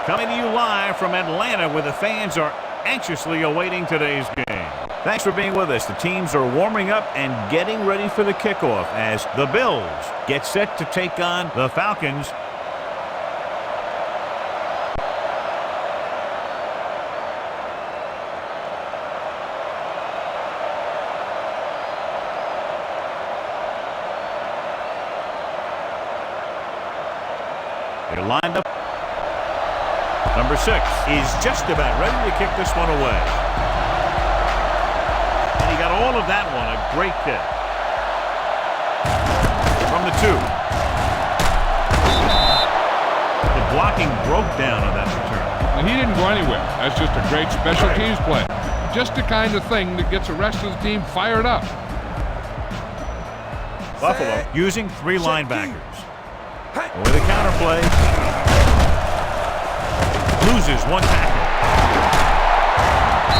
Coming to you live from Atlanta, where the fans are anxiously awaiting today's game. Thanks for being with us. The teams are warming up and getting ready for the kickoff as the Bills get set to take on the Falcons. They're lined up. Number 6 is just about ready to kick this one away. And he got all of that one. A great kick. From the 2. The blocking broke down on that return. And he didn't go anywhere. That's just a great special teams play. Just the kind of thing that gets the rest of the team fired up. Buffalo using 3 linebackers. With a counterplay. Loses 1 tackle.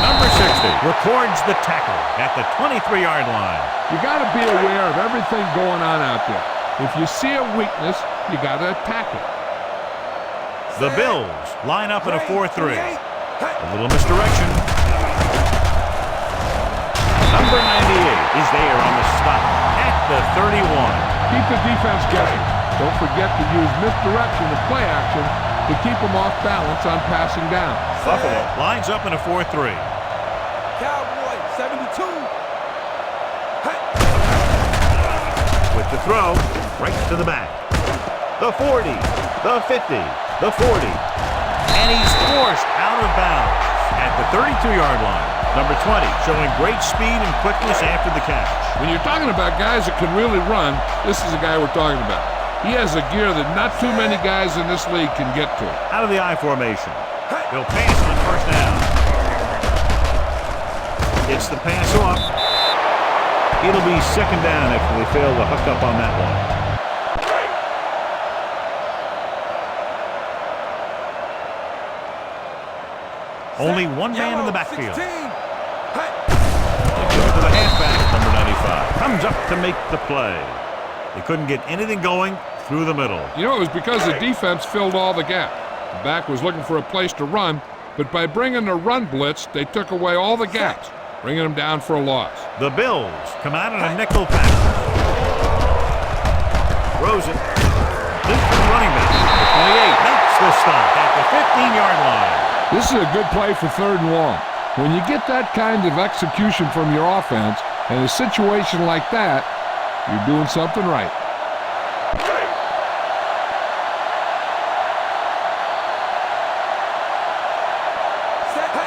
Number 60 records the tackle at the 23-yard line. You got to be aware of everything going on out there. If you see a weakness, you got to attack it. The Bills line up in a 4-3. A little misdirection. Number 98 is there on the stop at the 31. Keep the defense guessing. Don't forget to use misdirection and play action to keep them off balance on passing down. Buffalo lines up in a 4-3. Cowboy, 72. With the throw, right to the back. The 40, the 50, the 40. And he's forced out of bounds at the 32-yard line. Number 20 showing great speed and quickness after the catch. When you're talking about guys that can really run, this is the guy we're talking about. He has a gear that not too many guys in this league can get to. Out of the I formation. He'll pass on first down. Gets the pass off. It'll be second down after they fail to hook up on that one. Only one man in the backfield. They give it to the halfback, number 95. Comes up to make the play. They couldn't get anything going through the middle. You know, it was because the defense filled all the gap. The back was looking for a place to run, but by bringing the run blitz, they took away all the gaps, bringing them down for a loss. The Bills come out in a nickel package. Throws it. This is the running back. The 28 makes the stop at the 15-yard line. This is a good play for 3rd and long. When you get that kind of execution from your offense in a situation like that, you're doing something right.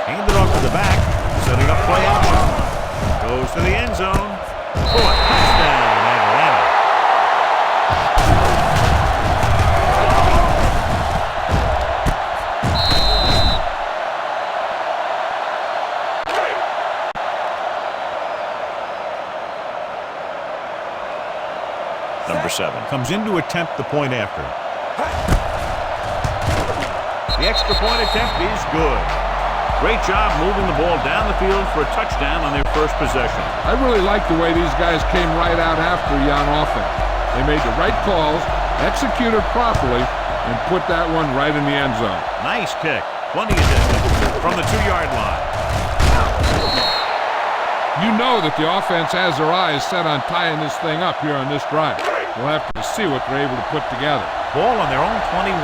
Handed off to the back, setting up play action. Goes to the end zone. For a touchdown, Atlanta. Number 7 comes in to attempt the point after. The extra point attempt is good. Great job moving the ball down the field for a touchdown on their first possession. I really like the way these guys came right out after you on offense. They made the right calls, executed properly, and put that one right in the end zone. Nice kick. Plenty of distance from the 2-yard line. You know that the offense has their eyes set on tying this thing up here on this drive. We'll have to see what they're able to put together. Ball on their own 21.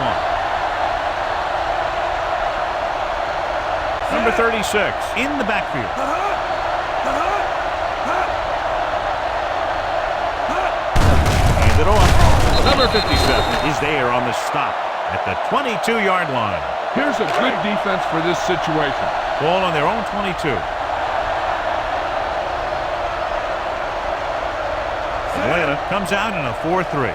Number 36 in the backfield. Hand it off. Number 57 is there on the stop at the 22-yard line. Here's a good defense for this situation. Ball on their own 22. Atlanta comes out in a 4-3.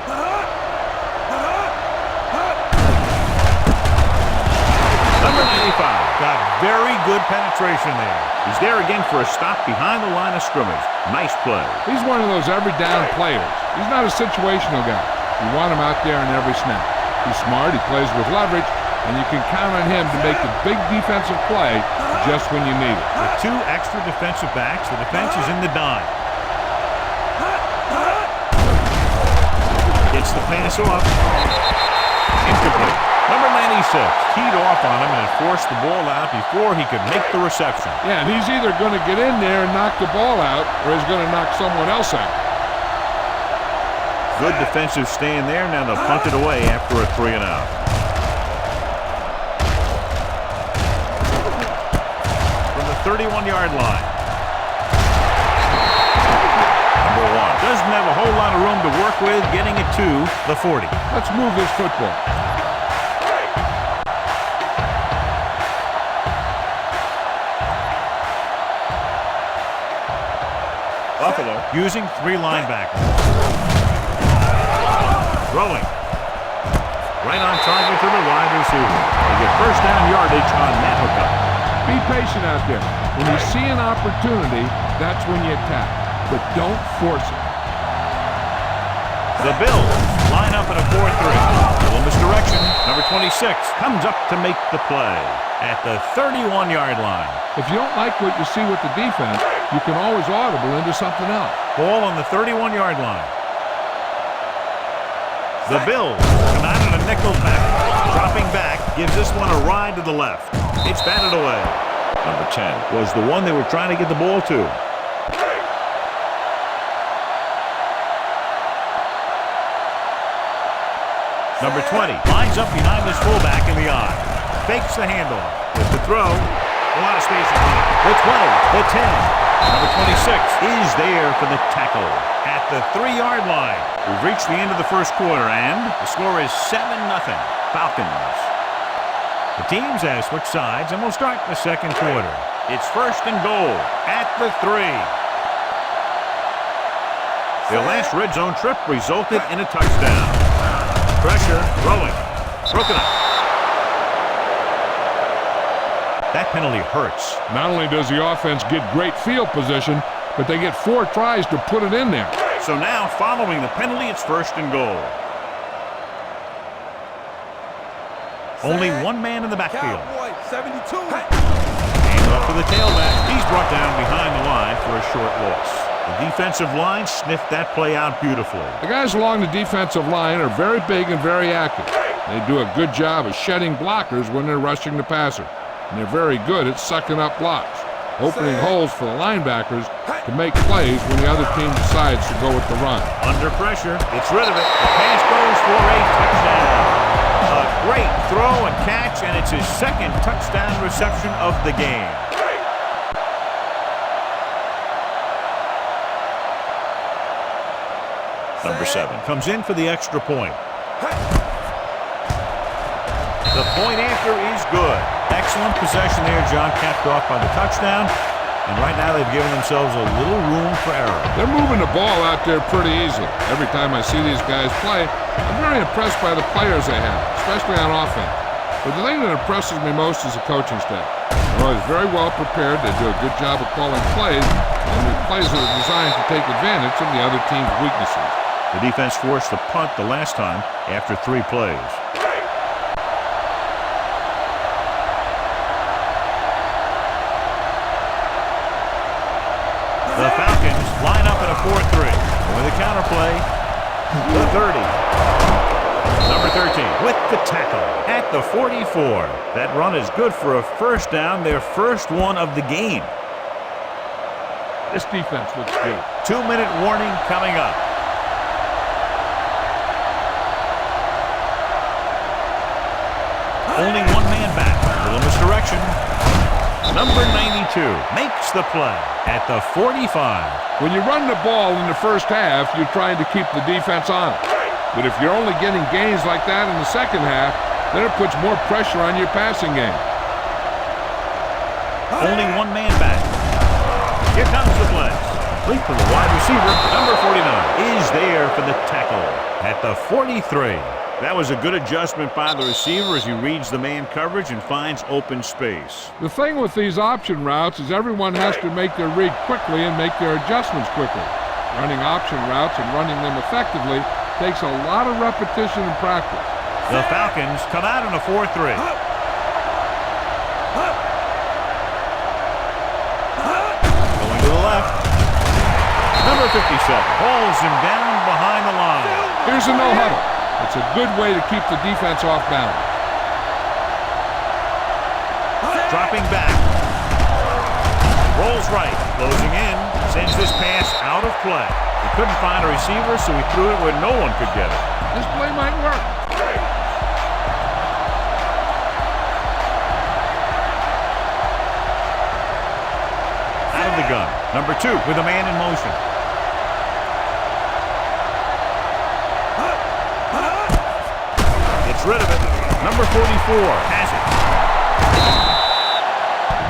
Number 95 got very good penetration there. He's there again for a stop behind the line of scrimmage. Nice play. He's one of those every down players. He's not a situational guy. You want him out there in every snap. He's smart, he plays with leverage, and you can count on him to make the big defensive play just when you need it. With 2 extra defensive backs, the defense is in the dime. Gets the pass off. Incomplete. Number 96 teed off on him and had forced the ball out before he could make the reception. Yeah, and he's either going to get in there and knock the ball out, or he's going to knock someone else out. Good defensive stand there. Now they'll punt it away after a 3-and-out. From the 31-yard line. Number 1 doesn't have a whole lot of room to work with, getting it to the 40. Let's move this football. Buffalo using 3 linebackers. Throwing. Right on target to the wide receiver. They get first down yardage on that hookup. Be patient out there. When you see an opportunity, that's when you attack. But don't force it. The Bills line up in a 4-3. A little misdirection. Number 26 comes up to make the play at the 31-yard line. If you don't like what you see with the defense, you can always audible into something else. Ball on the 31-yard line. The Bills come out in a nickel back. Dropping back, gives this one a ride to the left. It's batted away. Number 10 was the one they were trying to get the ball to. Number 20 lines up behind his fullback in the eye. Fakes the handoff. With the throw, a lot of space. The 20, the 10. Number 26 is there for the tackle at the 3-yard line. We've reached the end of the first quarter, and the score is 7-0 Falcons. The teams have switched sides, and we'll start the second quarter. It's first and goal at the 3. Their last red zone trip resulted in a touchdown. Pressure, throwing, broken up. That penalty hurts. Not only does the offense get great field position, but they get 4 tries to put it in there. So now, following the penalty, it's first and goal. Only one man in the backfield. Cowboy, 72. Hand off to the tailback. He's brought down behind the line for a short loss. The defensive line sniffed that play out beautifully. The guys along the defensive line are very big and very active. They do a good job of shedding blockers when they're rushing the passer. And they're very good at sucking up blocks, opening holes for the linebackers to make plays when the other team decides to go with the run. Under pressure, gets rid of it. The pass goes for a touchdown. A great throw and catch, and it's his second touchdown reception of the game. Number 7 comes in for the extra point. The point after is good. Excellent possession there, John, capped off by the touchdown. And right now they've given themselves a little room for error. They're moving the ball out there pretty easily. Every time I see these guys play, I'm very impressed by the players they have, especially on offense. But the thing that impresses me most is the coaching staff. They're always very well prepared. They do a good job of calling plays, and the plays are designed to take advantage of the other team's weaknesses. The defense forced the punt the last time after 3 plays. The Falcons line up in a 4-3. With a counterplay, the 30. Number 13 with the tackle at the 44. That run is good for a first down, their first one of the game. This defense looks good. 2-minute warning coming up. Only one man back. A little misdirection. Number 92 makes the play at the 45. When you run the ball in the first half, you're trying to keep the defense on it. But if you're only getting gains like that in the second half, then it puts more pressure on your passing game. Only one man back. Here comes the blitz. Complete to the wide receiver. Number 49 is there for the tackle at the 43. That was a good adjustment by the receiver as he reads the man coverage and finds open space. The thing with these option routes is everyone has to make their read quickly and make their adjustments quickly. Running option routes and running them effectively takes a lot of repetition and practice. The Falcons come out in a 4-3. Going to the left. Number 57 holds him down behind the line. Here's a no huddle. It's a good way to keep the defense off balance. Dropping back. Rolls right. Closing in. Sends this pass out of play. He couldn't find a receiver, so he threw it where no one could get it. This play might work. Out of the gun. Number 2 with a man in motion. Gets rid of it. Number 44 has it.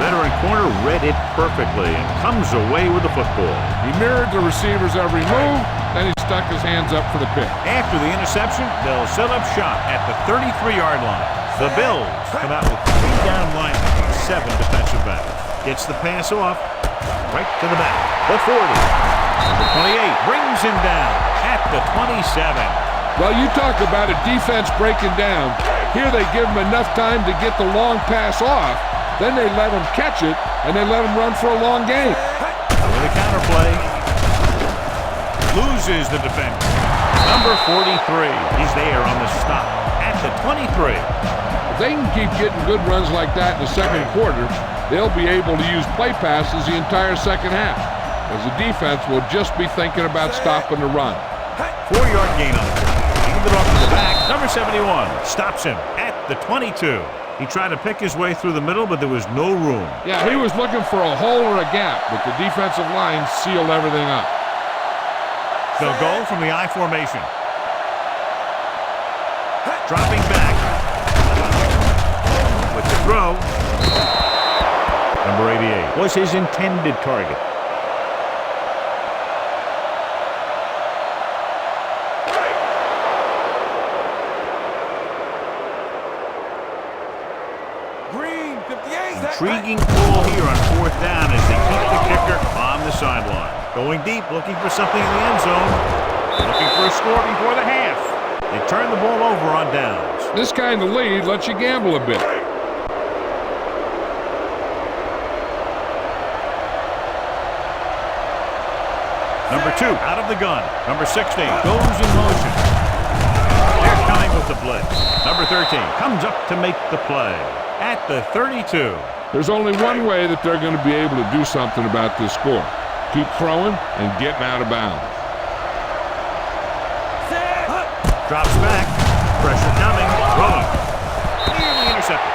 The veteran corner read it perfectly and comes away with the football. He mirrored the receiver's every move, then he stuck his hands up for the pick. After the interception, they'll set up shop at the 33-yard line. The Bills come out with 3 down linemen and 7 defensive backs. Gets the pass off, right to the back. The 40. Number 28 brings him down at the 27. Well, you talk about a defense breaking down. Here they give him enough time to get the long pass off. Then they let him catch it, and they let him run for a long game. With a counterplay. Loses the defender. Number 43. He's there on the stop at the 23. If they can keep getting good runs like that in the second quarter, they'll be able to use play passes the entire second half, as the defense will just be thinking about stopping the run. 4-yard gain on the play. Hand it off to the back. Number 71 stops him at the 22. He tried to pick his way through the middle, but there was no room. Yeah, he was looking for a hole or a gap, but the defensive line sealed everything up. They'll go from the I formation. Dropping back. With the throw. Number 88 was his intended target. Intriguing pull here on 4th down as they keep the kicker on the sideline. Going deep, looking for something in the end zone. Looking for a score before the half. They turn the ball over on downs. This kind of lead lets you gamble a bit. Number 2 out of the gun. Number 16 goes in motion. They're coming with the blitz. Number 13 comes up to make the play at the 32. There's only one way that they're going to be able to do something about this score. Keep throwing and getting out of bounds. Drops back. Pressure coming. Throwing. Nearly intercepted.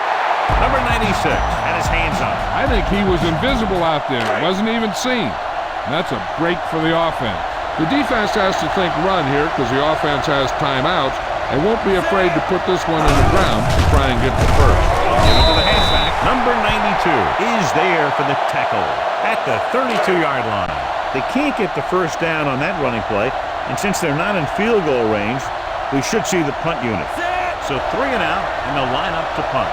Number 96 had his hands on it. I think he was invisible out there. Wasn't even seen. And that's a break for the offense. The defense has to think run here because the offense has timeouts and won't be afraid to put this one on the ground to try and get the first. Give it to the halfback. Number 92 is there for the tackle at the 32-yard line. They can't get the first down on that running play, and since they're not in field goal range, we should see the punt unit. So 3 and out, and they'll line up to punt.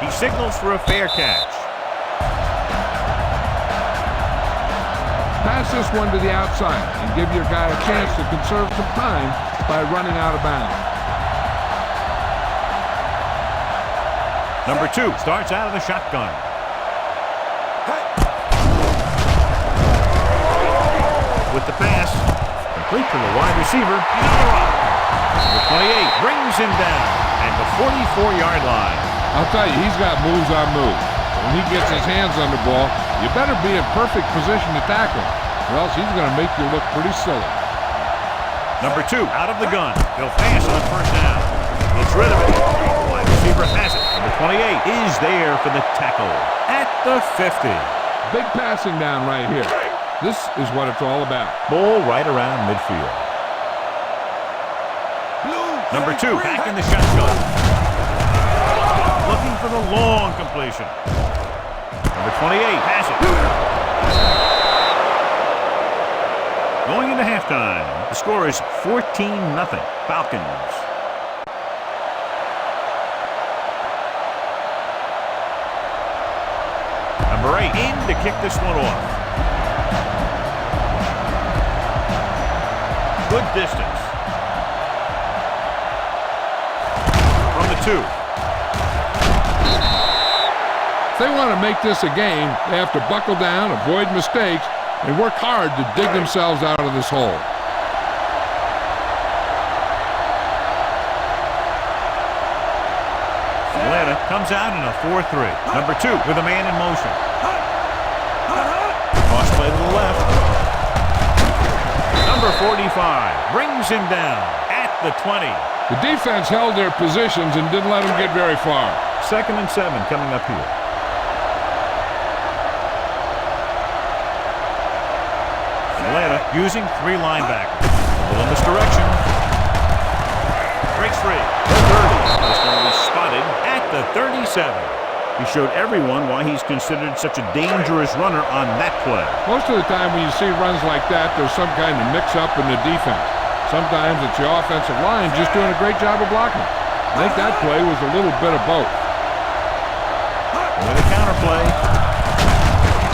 He signals for a fair catch. Pass this one to the outside and give your guy a chance to conserve some time by running out of bounds. Number 2 starts out of the shotgun. With the pass, complete to the wide receiver. Number 28 brings him down at the 44-yard line. I'll tell you, he's got moves on moves. When he gets his hands on the ball, you better be in perfect position to tackle him, or else he's going to make you look pretty silly. Number 2 out of the gun. He'll pass on 1st down. Gets rid of it. The wide receiver has it. Number 28 is there for the tackle at the 50. Big passing down right here. This is what it's all about. Ball right around midfield. Number 2 back in the shotgun. Looking for the long completion. Number 28 has it. Going into halftime, the score is 14-0 Falcons. Number 8 in to kick this one off. Good distance. From the 2. If they want to make this a game, they have to buckle down, avoid mistakes, and work hard to dig themselves out of this hole. Comes out in a 4-3. Number 2 with a man in motion. Cross play to the left. Number 45 brings him down at the 20. The defense held their positions and didn't let them get very far. 2nd and 7 coming up here. Atlanta using 3 linebackers. A little misdirection. Breaks free. The 30. This one was spotted at the 37. He showed everyone why he's considered such a dangerous runner on that play. Most of the time when you see runs like that, there's some kind of mix-up in the defense. Sometimes it's the offensive line just doing a great job of blocking. I think that play was a little bit of both. With a counterplay.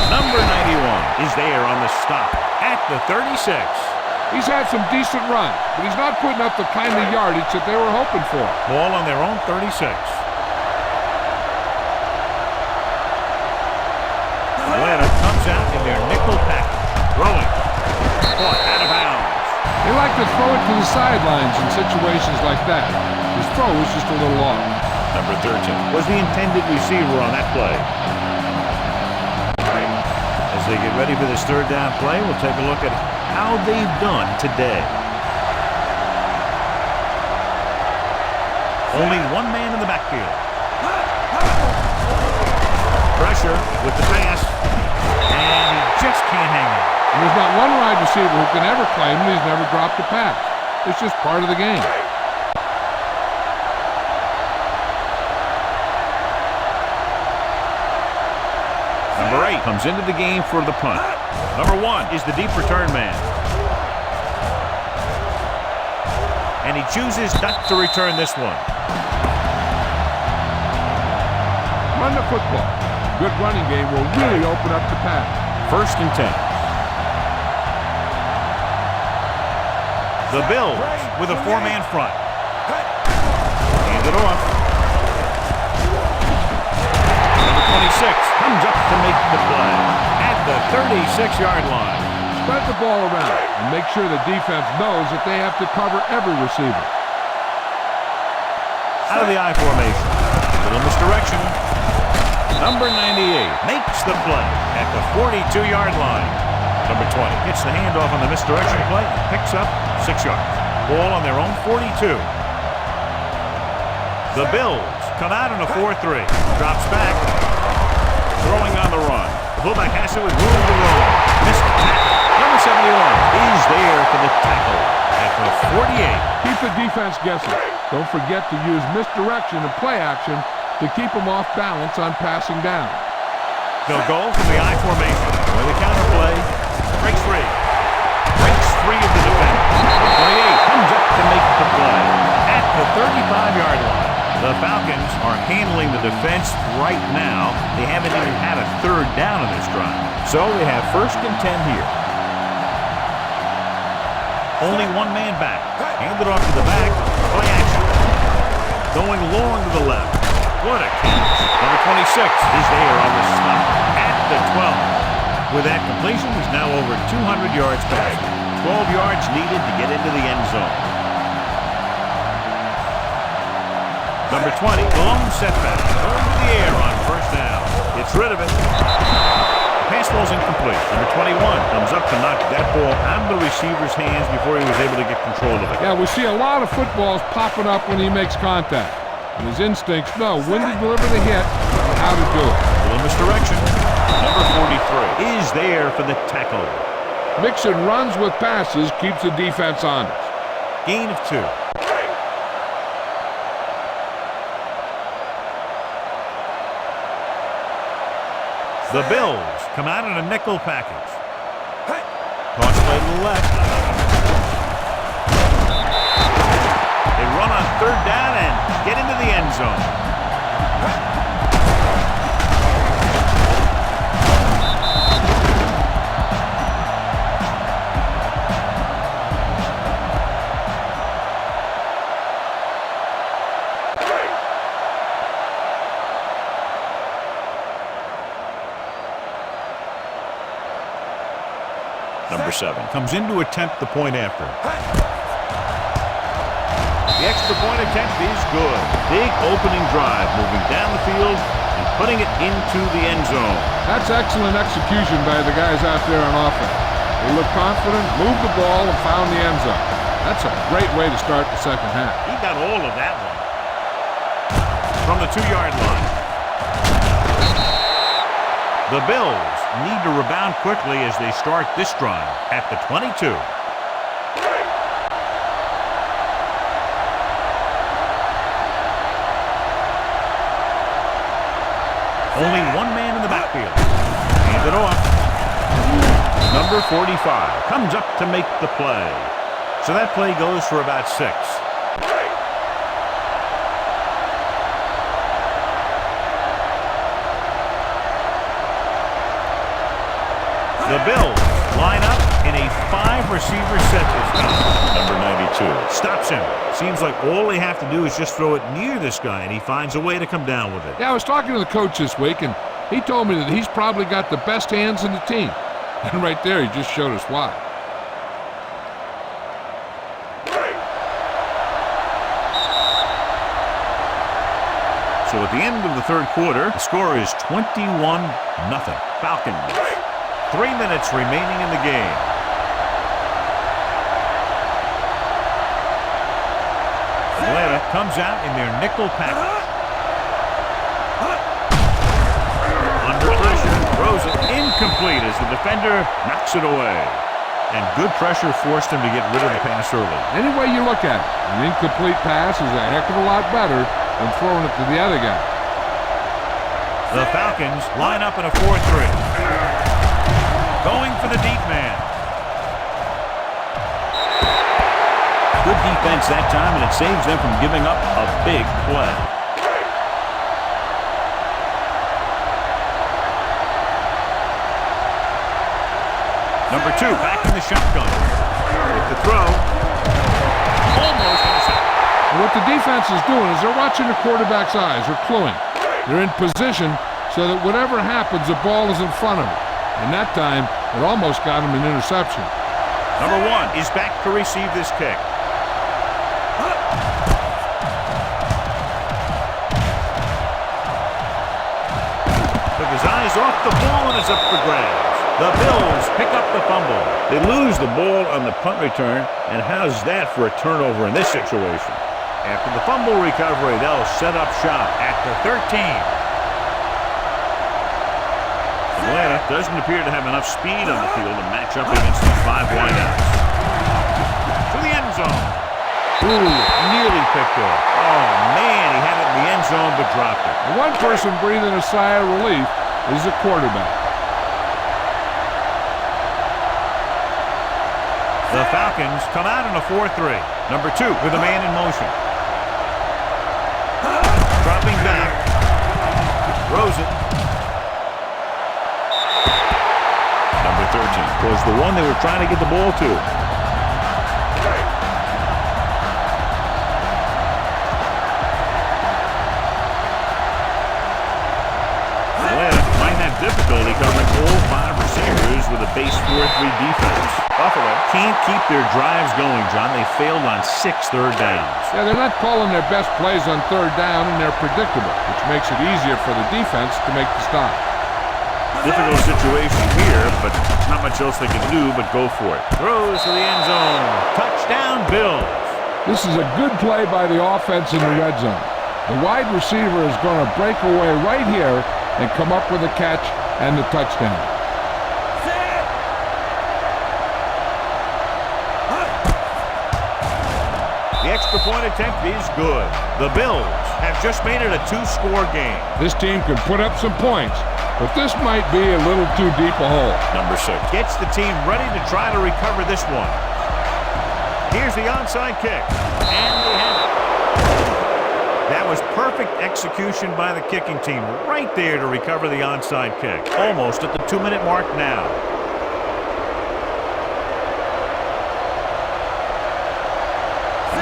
Number 91 is there on the stop at the 36. He's had some decent runs, but he's not putting up the kind of yardage that they were hoping for. Ball on their own 36. Atlanta comes out in their nickel package. Throwing. Caught out of bounds. They like to throw it to the sidelines in situations like that. His throw was just a little off. Number 13 was the intended receiver on that play. As they get ready for this 3rd down play, we'll take a look at how they've done today. Only 1 man in the backfield. Pressure with the pass, and he just can't hang it. And there's not one wide receiver who can ever claim that he's never dropped a pass. It's just part of the game. Number 8 comes into the game for the punt. Number 1 is the deep return man. And he chooses not to return this one. Run the football. Good running game will really open up the pass. 1st and 10. The Bills with a 4-man front. Hand it off. Number 26 comes up to make the play at the 36-yard line. Spread the ball around and make sure the defense knows that they have to cover every receiver. Out of the I formation. Little misdirection. Number 98 makes the play at the 42-yard line. Number 20 gets the handoff on the misdirection play and picks up 6 yards. Ball on their own 42. The Bills come out in a 4-3. Drops back. Throwing on the run. The fullback has it with room to roll. Missed tackle. Number 71 is there for the tackle at the 48. Keep the defense guessing. Don't forget to use misdirection and play action to keep them off balance on passing down. They'll go from the I formation. With the counterplay. Breaks free. Breaks free of the defense. The 28 comes up to make the play at the 35-yard line. The Falcons are handling the defense right now. They haven't even had a 3rd down in this drive. So they have 1st and 10 here. Only 1 man back. Handed off to the back. Play action. Going long to the left. What a catch. Number 26 is there on the stop at the 12. With that completion, he's now over 200 yards passing. 12 yards needed to get into the end zone. Number 20, the lone setback. Going to the air on 1st down. Gets rid of it. The pass ball's incomplete. Number 21 comes up to knock that ball out of the receiver's hands before he was able to get control of it. Yeah, we see a lot of footballs popping up when he makes contact. And his instincts know when to deliver the hit and how to do it. A little misdirection. Number 43 is there for the tackle. Mixing runs with passes keeps the defense honest. Gain of 2. The Bills come out in a nickel package. Cross play to the left. They run on 3rd down and get into the end zone. Number 7 comes in to attempt the point after. The extra point attempt is good. Big opening drive, moving down the field and putting it into the end zone. That's excellent execution by the guys out there on offense. They looked confident, moved the ball, and found the end zone. That's a great way to start the second half. He got all of that one. From the 2-yard line. The Bills need to rebound quickly as they start this drive at the 22. Only one man in the backfield. Hand it off. Number 45 comes up to make the play. So that play goes for about 6. The Bills line up in a 5-receiver set this time. Number 92 stops him. Seems like all they have to do is just throw it near this guy, and he finds a way to come down with it. Yeah, I was talking to the coach this week, and he told me that he's probably got the best hands in the team. And right there, he just showed us why. So at the end of the third quarter, the score is 21-0. Falcons. 3 minutes remaining in the game. Atlanta comes out in their nickel package. Under pressure, throws it incomplete as the defender knocks it away. And good pressure forced him to get rid of the pass early. Any way you look at it, an incomplete pass is a heck of a lot better than throwing it to the other guy. The Falcons line up in a 4-3. Going for the deep man. Good defense that time, and it saves them from giving up a big play. Number 2 back in the shotgun. With the throw. Almost intercepted. And what the defense is doing is they're watching the quarterback's eyes. They're cluing. They're in position so that whatever happens, the ball is in front of them. And that time, it almost got him an interception. Number 1 is back to receive this kick. Took his eyes off the ball, and it's up for grabs. The Bills pick up the fumble. They lose the ball on the punt return, and how's that for a turnover in this situation? After the fumble recovery, they'll set up shop at the 13. Atlanta doesn't appear to have enough speed on the field to match up against these 5 wideouts. To the end zone. Ooh, nearly picked off. Oh, man, he had it in the end zone but dropped it. The one person breathing a sigh of relief is the quarterback. The Falcons come out in a 4-3. Number 2 with a man in motion. Dropping back. Throws it. Number 13 was the one they were trying to get the ball to. Atlanta might have difficulty covering all 5 receivers with a base 4-3 defense. Buffalo can't keep their drives going, John. They failed on 6 third downs. Yeah, they're not calling their best plays on third down, and they're predictable, which makes it easier for the defense to make the stop. Difficult situation here, but not much else they can do but go for it. Throws to the end zone. Touchdown, Bills. This is a good play by the offense in the red zone. The wide receiver is going to break away right here and come up with a catch and the touchdown. The extra point attempt is good. The Bills have just made it a 2-score game. This team can put up some points, but this might be a little too deep a hole. Number 6 gets the team ready to try to recover this one. Here's the onside kick. And they have it. That was perfect execution by the kicking team right there to recover the onside kick. Almost at the 2-minute mark now.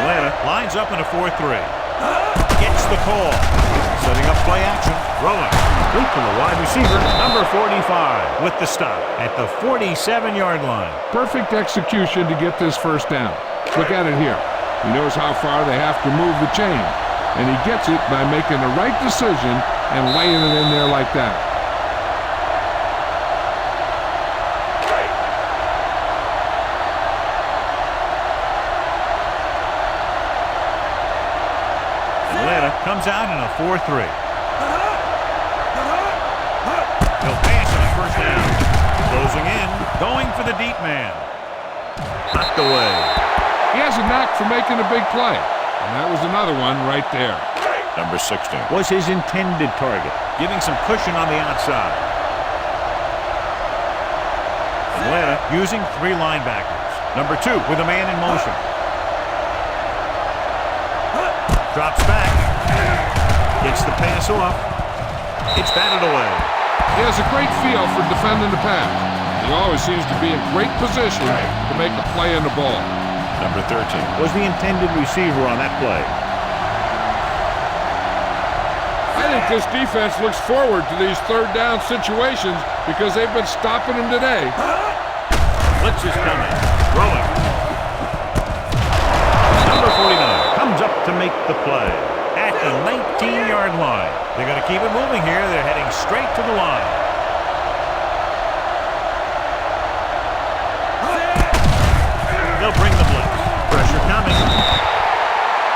Atlanta lines up in a 4-3. Gets the call. Setting up play action. Throwing. Complete to the wide receiver, number 45, with the stop at the 47-yard line. Perfect execution to get this first down. Look at it here. He knows how far they have to move the chain, and he gets it by making the right decision and laying it in there like that. Atlanta comes out in a 4-3. He'll pass on first down. Closing in, going for the deep man. Knocked away. He has a knack for making a big play, and that was another one right there. Number 16 was his intended target, giving some cushion on the outside. Atlanta using 3 linebackers. Number 2 with a man in motion. Drops back. Gets the pass off. It's batted away. He has a great feel for defending the pass. He always seems to be in great position to make a play on the ball. Number 13 was the intended receiver on that play. I think this defense looks forward to these third down situations because they've been stopping them today. Blitz is coming. Throwing. Number 49 comes up to make the play at the 19-yard line. They're going to keep it moving here. They're heading straight to the line. They'll bring the blitz. Pressure coming.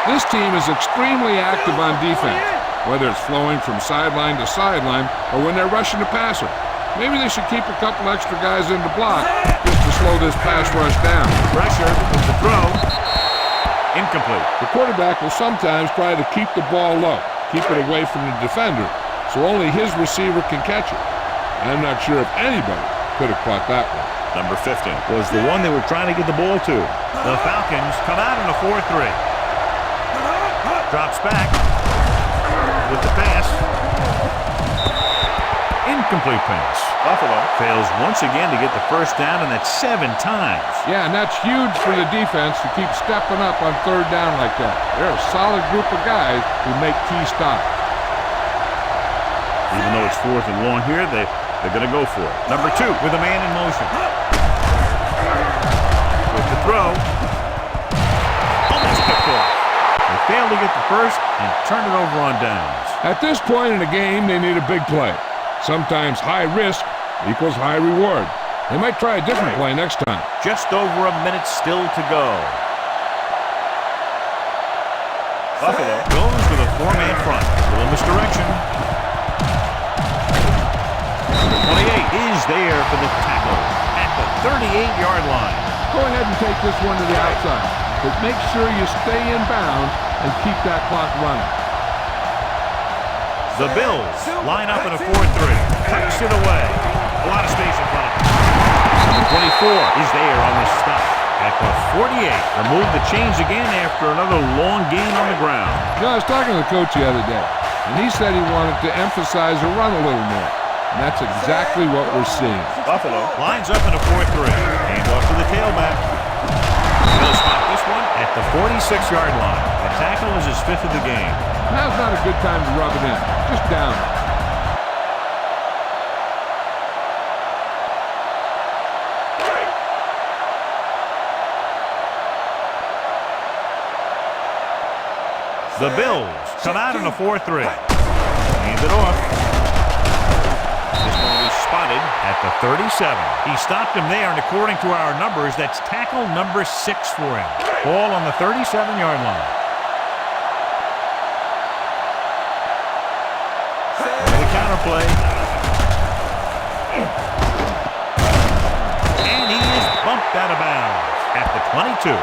This team is extremely active on defense, whether it's flowing from sideline to sideline or when they're rushing the passer. Maybe they should keep a couple extra guys in the block just to slow this pass rush down. Pressure with the throw. Incomplete. The quarterback will sometimes try to keep the ball low, keep it away from the defender, so only his receiver can catch it. I'm not sure if anybody could have caught that one. Number 15 was the one they were trying to get the ball to. The Falcons come out in a 4-3. Drops back with the pass. Incomplete pass. Buffalo fails once again to get the first down, and that's 7 times. Yeah, and that's huge for the defense to keep stepping up on third down like that. They're a solid group of guys who make key stops. Even though it's 4th and long here, they're going to go for it. Number 2 with a man in motion. With the throw. Almost picked off. They failed to get the first and turn it over on downs. At this point in the game, they need a big play. Sometimes high risk equals high reward. They might try a different play next time. Just over a minute still to go. Buffalo goes with a 4-man front. A little misdirection. Number 28 is there for the tackle at the 38-yard line. Go ahead and take this one to the outside, but make sure you stay in bounds and keep that clock running. The Bills line up in a 4-3. Tucks it away. A lot of space in front of him. Number 24 is there on the stop at the 48. Remove the chains again after another long gain on the ground. You know, I was talking to the coach the other day, and he said he wanted to emphasize the run a little more. And that's exactly what we're seeing. Buffalo lines up in a 4-3. Hand off to the tailback. He'll spot this one at the 46-yard line. The tackle is his 5th of the game. Now's not a good time to rub it in. Just down it. The Bills come out in a 4-3. Hand it off. This one was spotted at the 37. He stopped him there, and according to our numbers, that's tackle number 6 for him. Ball on the 37-yard line. And the counterplay. And he is bumped out of bounds at the 22.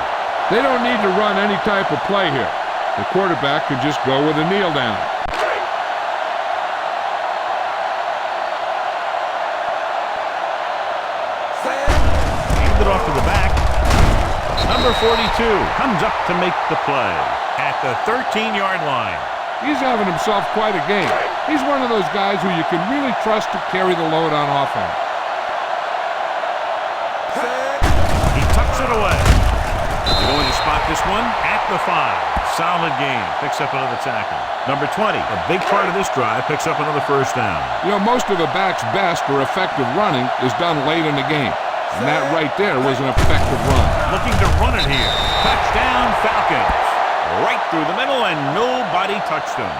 They don't need to run any type of play here. The quarterback could just go with a kneel down. Handed off to the back. Number 42 comes up to make the play at the 13-yard line. He's having himself quite a game. He's one of those guys who you can really trust to carry the load on offense. He tucks it away. They're going to spot this one at the 5. Solid game. Picks up another tackle. Number 20, a big part of this drive, picks up another first down. You know, most of a back's best or effective running is done late in the game. And that right there was an effective run. Looking to run it here. Touchdown, Falcons. Right through the middle, and nobody touched him.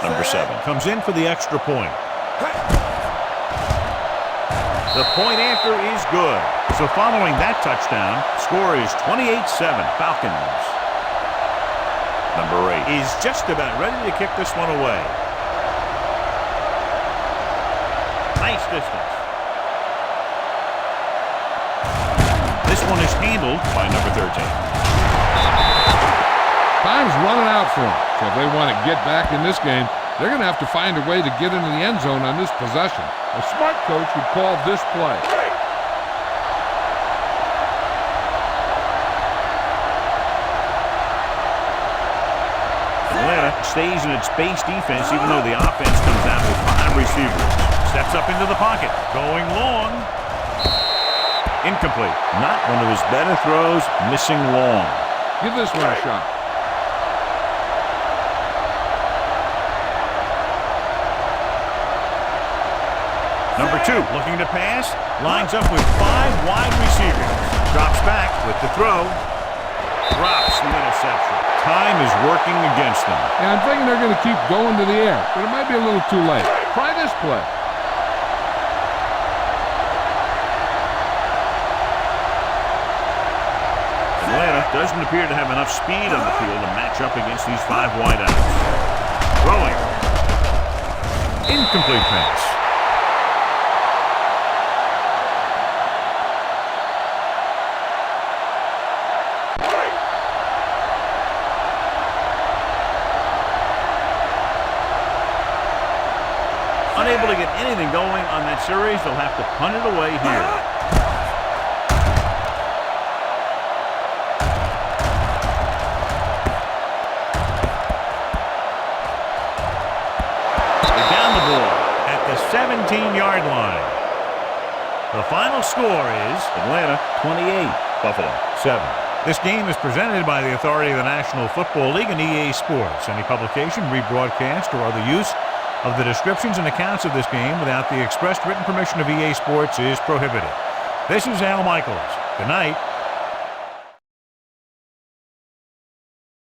Number 7 comes in for the extra point. The point after is good. So following that touchdown, score is 28-7 Falcons. Number 8 is just about ready to kick this one away. Nice distance. This one is handled by number 13. Time's running out for them. So if they want to get back in this game, they're going to have to find a way to get into the end zone on this possession. A smart coach would call this play. Atlanta stays in its base defense even though the offense comes out with 5 receivers. Steps up into the pocket. Going long. Incomplete. Not one of his better throws. Missing long. Give this one a shot. Number 2 looking to pass. Lines up with 5 wide receivers. Drops back with the throw. Drops the interception. Time is working against them. Yeah, I'm thinking they're going to keep going to the air, but it might be a little too late. Try this play. Atlanta doesn't appear to have enough speed on the field to match up against these 5 wideouts. Throwing. Incomplete pass. Unable to get anything going on that series, they'll have to punt it away here. They're down the ball at the 17-yard line. The final score is Atlanta 28, Buffalo 7. This game is presented by the authority of the National Football League and EA Sports. Any publication, rebroadcast, or other use of the descriptions and accounts of this game without the expressed written permission of EA Sports is prohibited. This is Al Michaels. Good night.